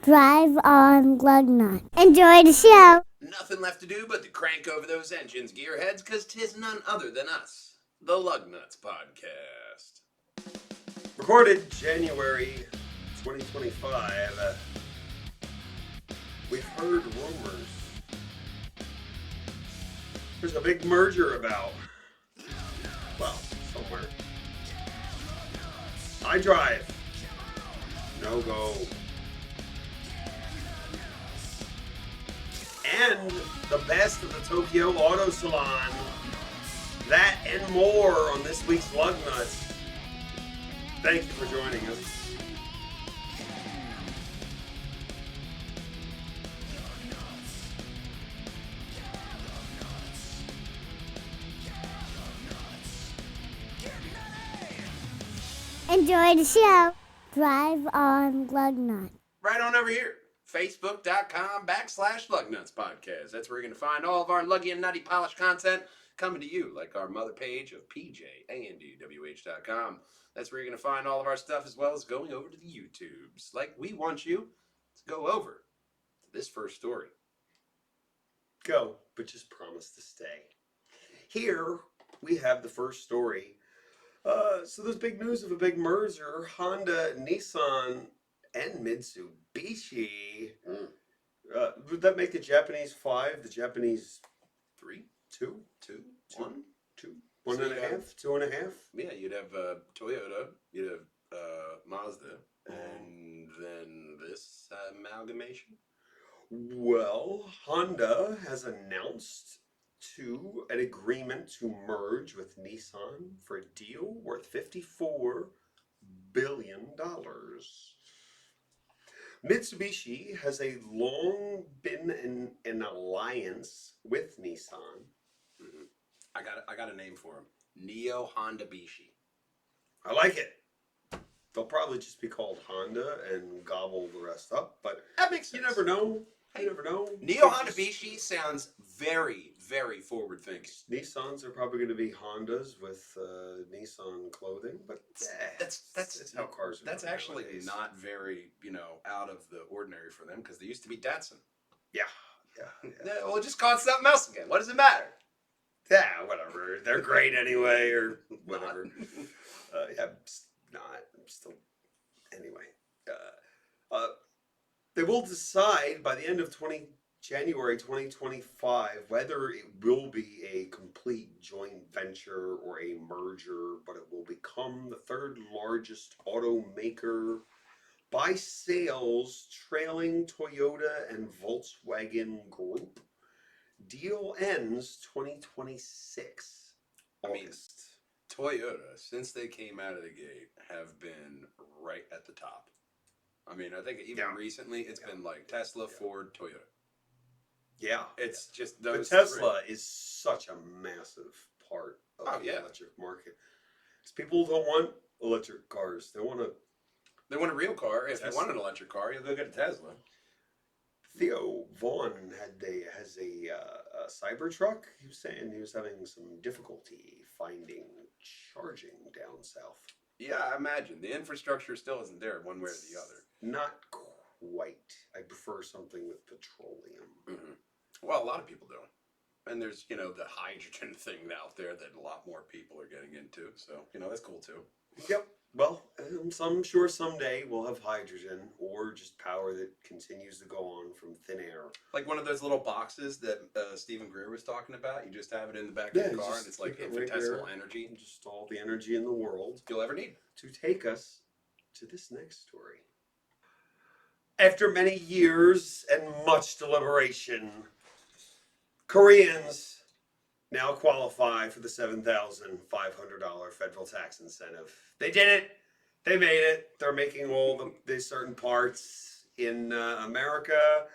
drive on Lugnutz. Enjoy the show. Nothing left to do but to crank over those engines, gearheads, 'cause 'tis none other than us, the Lugnutz Podcast. Recorded January 2025. We've heard rumors. There's a big merger about. Well, somewhere. I drive. No go. And the best of the Tokyo Auto Salon. That and more on this week's Lugnutz. Thank you for joining us. Enjoy the show. Drive on Lugnutz. Right on over here, Facebook.com/Lugnutz Podcast. That's where you're going to find all of our luggy and nutty polished content coming to you, like our mother page of PJandwh.com. That's where you're going to find all of our stuff, as well as going over to the YouTubes. Like we want you to go over to this first story. Go, but just promise to stay. Here we have the first story. So there's big news of a big merger. Honda, Nissan, and Mitsubishi. Would that make the Japanese 5, the Japanese 3, 2? 2, 1, 2? 1.5? 2.5? Yeah, you'd have Toyota, you'd have Mazda, and then this amalgamation. Well, Honda has announced an agreement to merge with Nissan for a deal worth $54 billion. Mitsubishi has long been in an alliance with Nissan. Mm-hmm. I got a name for him. Niondabishi. I like it. They'll probably just be called Honda and gobble the rest up, but that makes sense. You never know. You never know. Niondabishi sounds very, very forward thinking. Nissans are probably going to be Hondas with Nissan clothing, but that's how cars are. That's actually nowadays. Not very, out of the ordinary for them, because they used to be Datsun. Yeah. Well, just call it something else again. What does it matter? Yeah, whatever. They're great anyway, or whatever. I'm still. Anyway. They will decide by the end of January 2025 whether it will be a complete joint venture or a merger, but it will become the third largest automaker by sales, trailing Toyota and Volkswagen Group. Deal ends 2026. August. Toyota, since they came out of the gate, have been right at the top. I think even recently it's been like Tesla, Ford, Toyota. Yeah. It's just those. But Tesla is such a massive part of the electric market. Because people don't want electric cars. They want a real car. If you want an electric car, you'll go get a Tesla. Theo Vaughn has a Cybertruck. He was saying he was having some difficulty finding charging down south. Yeah, I imagine. The infrastructure still isn't there one way or the other. Not quite. I prefer something with petroleum. Mm-hmm. Well, a lot of people do. And there's, the hydrogen thing out there that a lot more people are getting into. So, that's cool too. Yep. Well, I'm sure someday we'll have hydrogen or just power that continues to go on from thin air. Like one of those little boxes that Stephen Greer was talking about. You just have it in the back of the car and it's like infinitesimal energy. Just all the energy in the world you'll ever need. To take us to this next story. After many years and much deliberation, Koreans now qualify for the $7,500 federal tax incentive. They did it. They made it. They're making all the certain parts in America.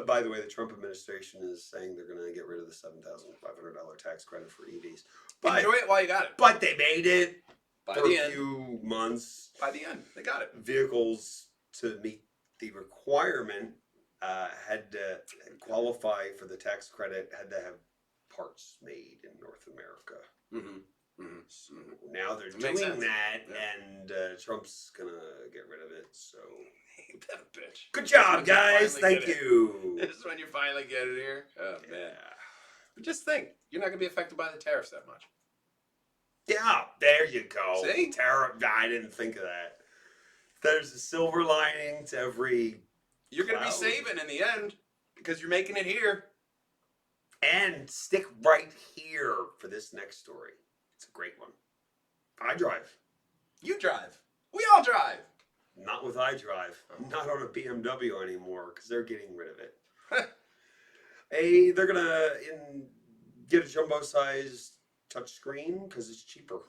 By the way, the Trump administration is saying they're going to get rid of the $7,500 tax credit for EVs. But, enjoy it while you got it. But they made it by for the a end. few months. By the end, they got it. Vehicles to meet the requirement had to qualify for the tax credit, had to have parts made in North America. Mm-hmm. Mm-hmm. So now they're doing that, and Trump's gonna get rid of it. So Ain't that a bitch? Good job, This is when you guys. finally Thank get it. you. This is when you finally get it here. Oh, man. Yeah. But just think, you're not going to be affected by the tariffs that much. Yeah, there you go. See? I didn't think of that. There's a silver lining to every You're going to be cloud. saving in the end because you're making it here. And stick right here for this next story. It's a great one. I drive. You drive. We all drive. Not with iDrive. I'm not on a BMW anymore because they're getting rid of it. They're gonna get a jumbo-sized touchscreen because it's cheaper.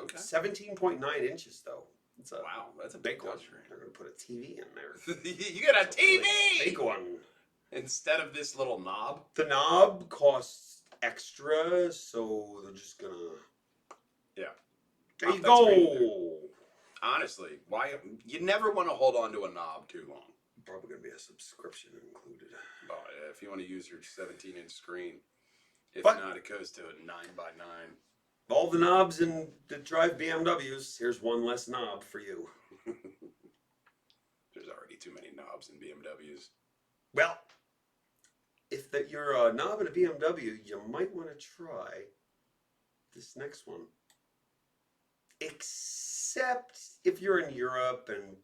Okay. 17.9 inches though. Wow, that's a big one. touchscreen. They're gonna put a TV in there. You get a TV! Really big one. Instead of this little knob. The knob costs extra, so they're just gonna. Yeah. There you That's go. great. Honestly, why you never want to hold on to a knob too long. Probably gonna be a subscription included. Oh, yeah, if you want to use your 17-inch screen. If But- not, it goes to a 9x9. All the knobs that drive BMWs. Here's one less knob for you. There's already too many knobs in BMWs. Well, if you're a knob in a BMW, you might want to try this next one. Except if you're in Europe and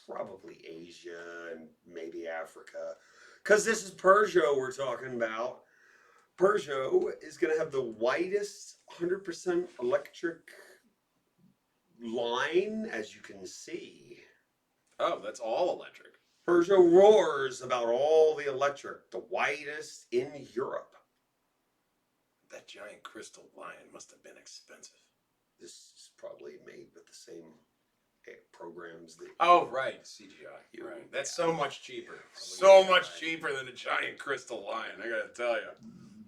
probably Asia and maybe Africa. Because this is Peugeot we're talking about. Peugeot is going to have the widest 100% electric line, as you can see. Oh, that's all electric. Peugeot roars about all the electric, the widest in Europe. That giant crystal lion must have been expensive. This is probably made with the same programs that. Oh, right, CGI. Right. That's so much cheaper. So much cheaper than a giant crystal lion, I gotta tell you.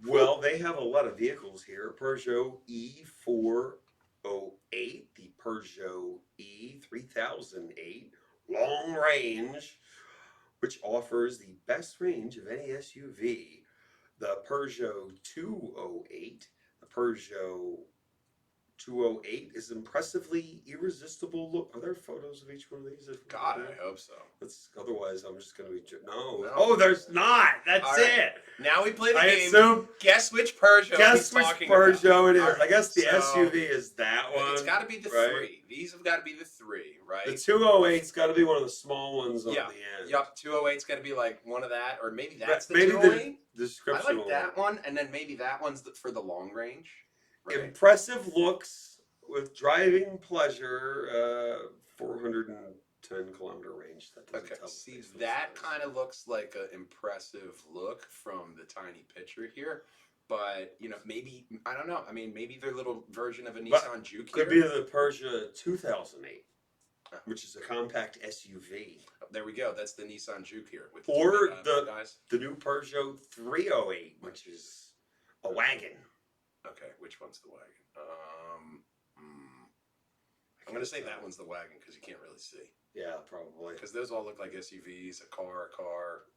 Well, they have a lot of vehicles here. Peugeot E408, the Peugeot E3008 long range, which offers the best range of any SUV. The Peugeot 208, the Peugeot 208 is impressively irresistible. Look, are there photos of each one of these? God, I hope so. Otherwise, I'm just going to be. No. No. Oh, there's not. That's All right. it. Now we play the I game. assume. Guess which Peugeot Guess he's which talking Peugeot it is. about. All right, I guess the so SUV is that one. It's got to be the right? three. These have got to be the three, right? The 208's got to be one of the small ones on Yeah. the end. Yup, 208's got to be like one of that, or maybe that's the Maybe 208. the I description. like that one, and then maybe that one's for the long range. Right? Impressive looks with driving pleasure. 410 kilometer range. That doesn't Okay, tell see, us that what it kind of looks like an impressive look from the tiny picture here. But, you know, maybe, I don't know. I mean, maybe their little version of a Nissan Juke could here. be the Peugeot 2008, which is a compact SUV. There we go. That's the Nissan Juke here. With Or two guys. the new Peugeot 308, which is a wagon. Okay, which one's the wagon? I'm going to say that one's the wagon because you can't really see. Yeah, probably. Because those all look like SUVs, a car.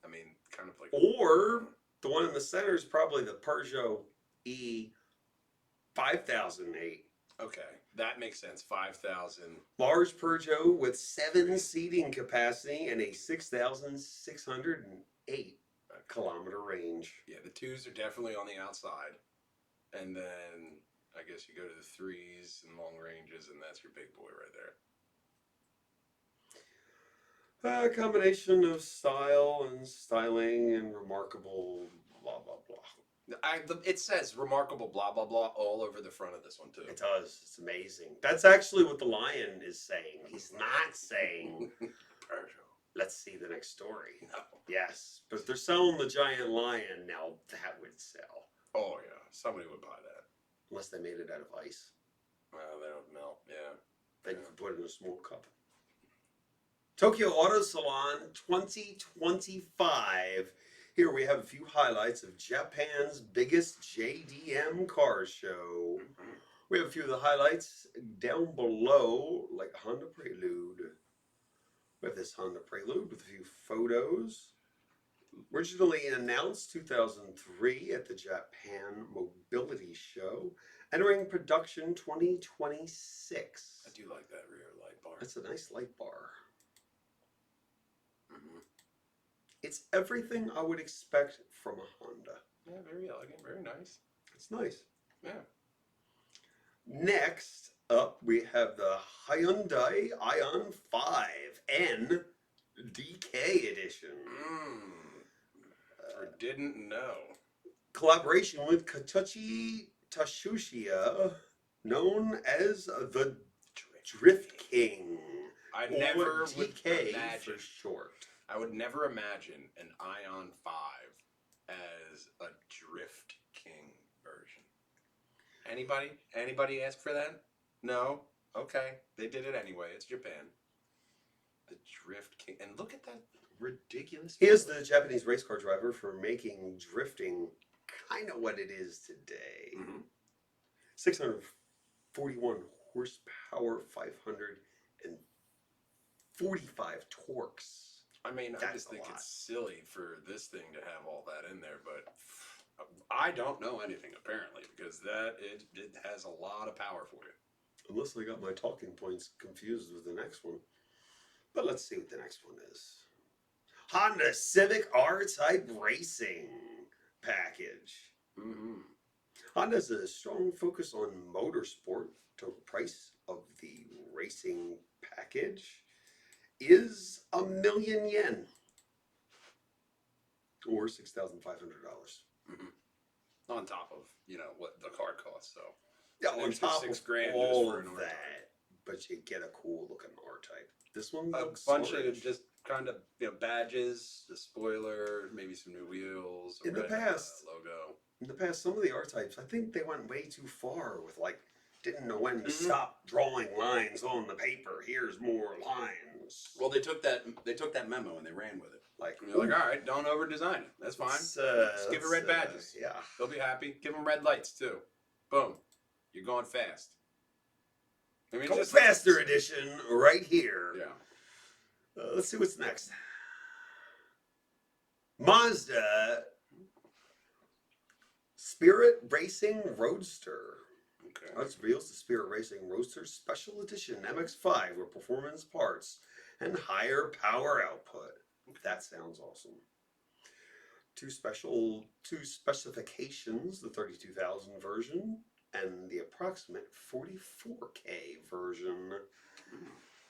I mean, kind of like. Or the one in the center is probably the Peugeot E5008. Okay, that makes sense. 5,000. Large Peugeot with 7 seating capacity and a 6,608 kilometer range. Yeah, the 2s are definitely on the outside. And then I guess you go to the 3s and long ranges, and that's your big boy right there. A combination of style and styling and remarkable blah, blah, blah. It says remarkable blah, blah, blah all over the front of this one, too. It does. It's amazing. That's actually what the lion is saying. He's not saying, let's see the next story. No. Yes, but if they're selling the giant lion, now that would sell. Oh, yeah. Somebody would buy that. Unless they made it out of ice. Well, they don't melt, yeah. Then you can put it in a small cup. Tokyo Auto Salon 2025. Here we have a few highlights of Japan's biggest JDM car show. We have a few of the highlights down below, like a Honda Prelude. We have this Honda Prelude with a few photos. Originally announced 2003 at the Japan Mobility Show. Entering production 2026. I do like that rear light bar. That's a nice light bar. It's everything I would expect from a Honda. Yeah, very elegant, very nice. It's nice. Yeah. Next up, we have the Hyundai Ion 5N DK edition. Didn't know. Collaboration with Katuchi Tashushia, known as the Drift King. I or never would DK imagine. for short. I would never imagine an Ion 5 as a Drift King version. Anybody ask for that? No? Okay. They did it anyway. It's Japan. The Drift King. And look at that ridiculous. He is the Japanese race car driver for making drifting kind of what it is today. 641 horsepower, 545 torques. I mean, I just think it's silly for this thing to have all that in there, but I don't know anything apparently because it has a lot of power for you. Unless I got my talking points confused with the next one. But let's see what the next one is. Honda Civic R-Type Racing package. Honda has a strong focus on motorsport. Total price of the racing package is $1,000,000 yen, or $6,500. On top of what the car costs. So yeah, on top of $6,000 all for of an that, R-Type. but you get a cool looking R-Type. This one A looks bunch of just kind of badges, a spoiler, maybe some new wheels. In the past, logo. In the past, some of the R-Types, I think they went way too far with didn't know when to stop drawing lines on the paper. Here's more lines. Well, they took that memo and they ran with it. And they're Ooh, all right, don't over design it. That's fine. Just give it red badges. Yeah. They'll be happy. Give them red lights too. Boom. You're going fast. I mean, Go Faster edition right here. Yeah. Let's see what's next. Mazda Spirit Racing Roadster. Okay. That reveals the Spirit Racing Roadster Special Edition MX-5 with performance parts and higher power output. That sounds awesome. Two specifications, the 32,000 version and the approximate 44K version.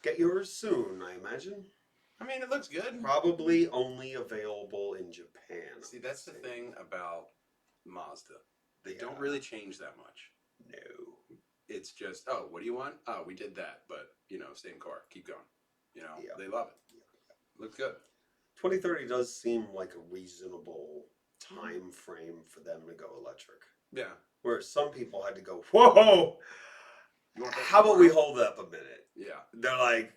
Get yours soon, I imagine. I mean, it looks good. Probably only available in Japan. See, that's the thing about Mazda. They don't really change that much. No. It's just, oh, what do you want? Oh, we did that, but, same car. Keep going. They love it. Looks good. 2030 does seem like a reasonable time frame for them to go electric. Yeah. Whereas some people had to go, whoa! How about we hold up a minute? Yeah. They're like,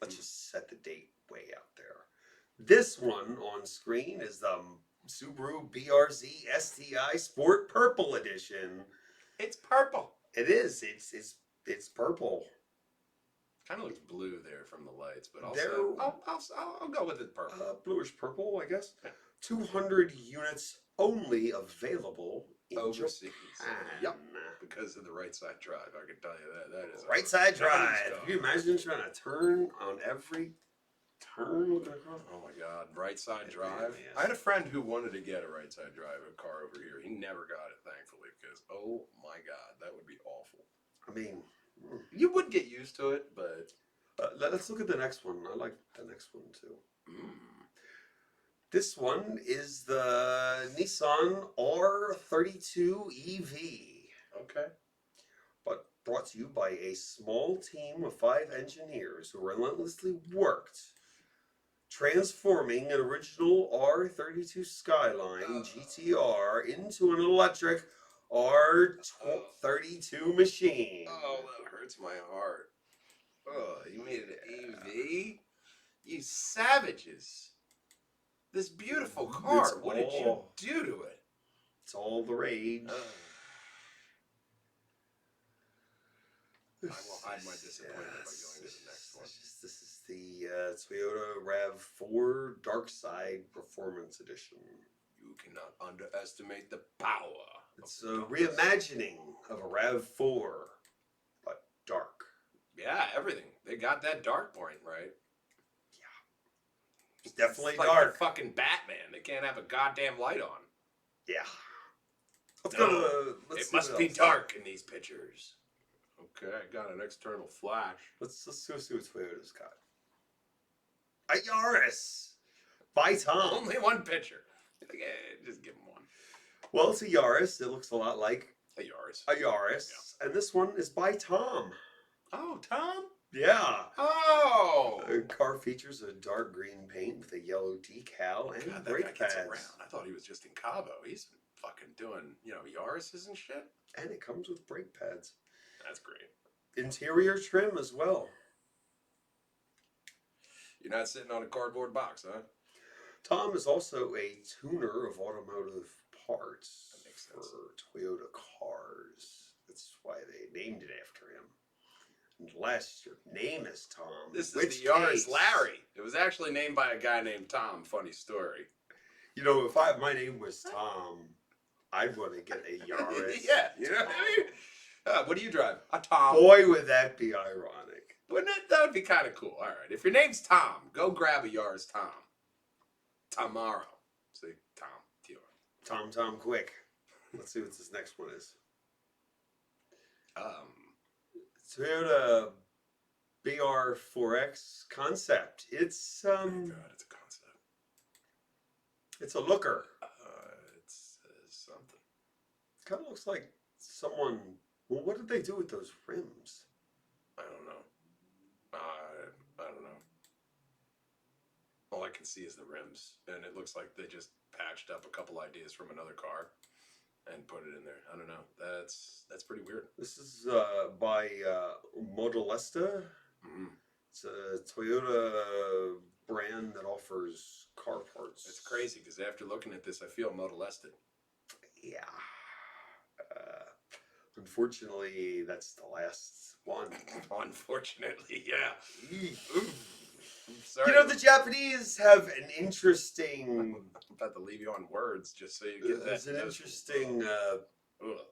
let's just set the date way out there. This one on screen is the Subaru BRZ STI Sport Purple Edition. It's purple. It is. It's purple. Kind of looks blue there from the lights, but I'll go with it purple. Bluish purple, I guess. 200 units only available in Overseas. Japan. Yep. Because of the right side drive, I can tell you that. That is right side drive. Can you imagine trying to turn on every turn looking across? Oh my God, right side drive. Really is. I had a friend who wanted to get a right side drive car over here. He never got it, thankfully, because oh my God, that would be awful. I mean, you would get used to it, but let's look at the next one. I like the next one too. This one is the Nissan R32 EV. Okay. But brought to you by a small team of 5 engineers who relentlessly worked transforming an original R32 Skyline GTR into an electric R32 machine. Oh, that hurts my heart. Oh, you made it an EV? You savages. This beautiful car, what did you do to it? It's all the rage. I will hide my disappointment by going to the next one. This is the Toyota RAV4 Dark Side Performance Edition. You cannot underestimate the power. It's a reimagining of a RAV4, but dark. Yeah, everything. They got that dark point right. It's definitely It's like dark. they're fucking Batman. They can't have a goddamn light on. Yeah. Let's No, go to the. Let's it see must what be else. dark in these pictures. Okay, I got an external flash. Let's go see what Toyota's got. A Yaris by Tom. Only one picture. Like, just give him one. Well, it's a Yaris. It looks a lot like A Yaris. a Yaris, and this one is by Tom. Oh, Tom? Yeah. Oh! The car features a dark green paint with a yellow decal and God, that guy brake gets pads. around. I thought he was just in Cabo. He's fucking doing, Yarises and shit. And it comes with brake pads. That's great. Interior trim as well. You're not sitting on a cardboard box, huh? Tom is also a tuner of automotive parts That makes for sense. Toyota cars. That's why they named it after him. Unless your name is Tom. This is which the Yaris case- Larry. It was actually named by a guy named Tom. Funny story. You know, if my name was Tom, I'd want to get a Yaris. Yeah, you know what I mean? What do you drive? A Tom. Boy, would that be ironic. Wouldn't it? That would be kind of cool. All right. If your name's Tom, go grab a Yaris Tom. Tomorrow. See, Tom. T-O-M. Tom, quick. Let's see what this next one is. Toyota BR4X concept. It's Oh God, it's a concept. it's a looker. It says something. Kind of looks like someone. Well, what did they do with those rims? I don't know. I don't know. All I can see is the rims, and it looks like they just patched up a couple ideas from another car and put it in there. I don't know. That's pretty weird. This is by Modelesta. Mm-hmm. It's a Toyota brand that offers car parts. It's crazy because after looking at this, I feel molested. Yeah. Unfortunately, that's the last one. Unfortunately, yeah. Eesh. I'm sorry. You know, the Japanese have an interesting. I'm about to leave you on words just so you get that. There's an notice. interesting. Oh,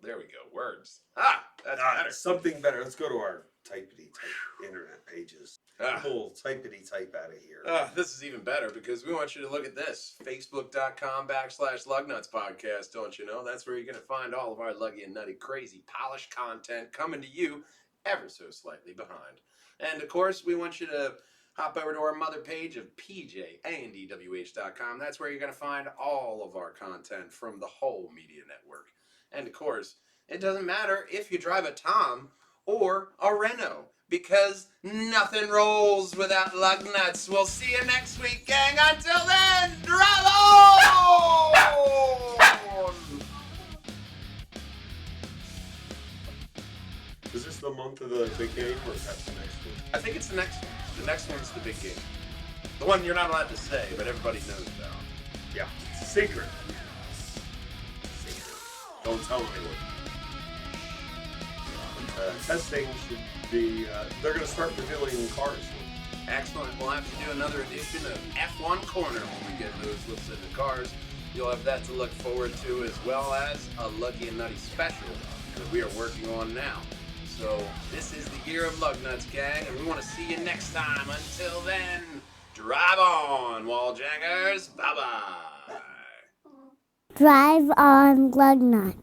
there we go. Words. Ah, that's better. Something better. Let's go to our typity type internet pages. Ah. Pull typity type out of here. This is even better because we want you to look at this. Facebook.com/Lugnutz podcast, don't you know? That's where you're going to find all of our luggy and nutty, crazy, polished content coming to you ever so slightly behind. And, of course, we want you to hop over to our mother page of PJandEWH.com. That's where you're going to find all of our content from the whole media network. And, of course, it doesn't matter if you drive a Tom or a Renault, because nothing rolls without Lugnutz. We'll see you next week, gang. Until then, drive on! Is this the month of the big game, or is that the next one? I think it's the next one. The next one's the big game. The one you're not allowed to say, but everybody knows about. Yeah, it's a secret. Don't tell anyone. Testing should be. They're going to start revealing cars. Excellent. We'll have to do another edition of F1 Corner when we get those looks at the cars. You'll have that to look forward to, as well as a Lucky and Nutty special that we are working on now. So this is the year of Lugnutz, gang, and we want to see you next time. Until then, drive on, Wallhangers. Bye-bye. Drive on Lugnutz.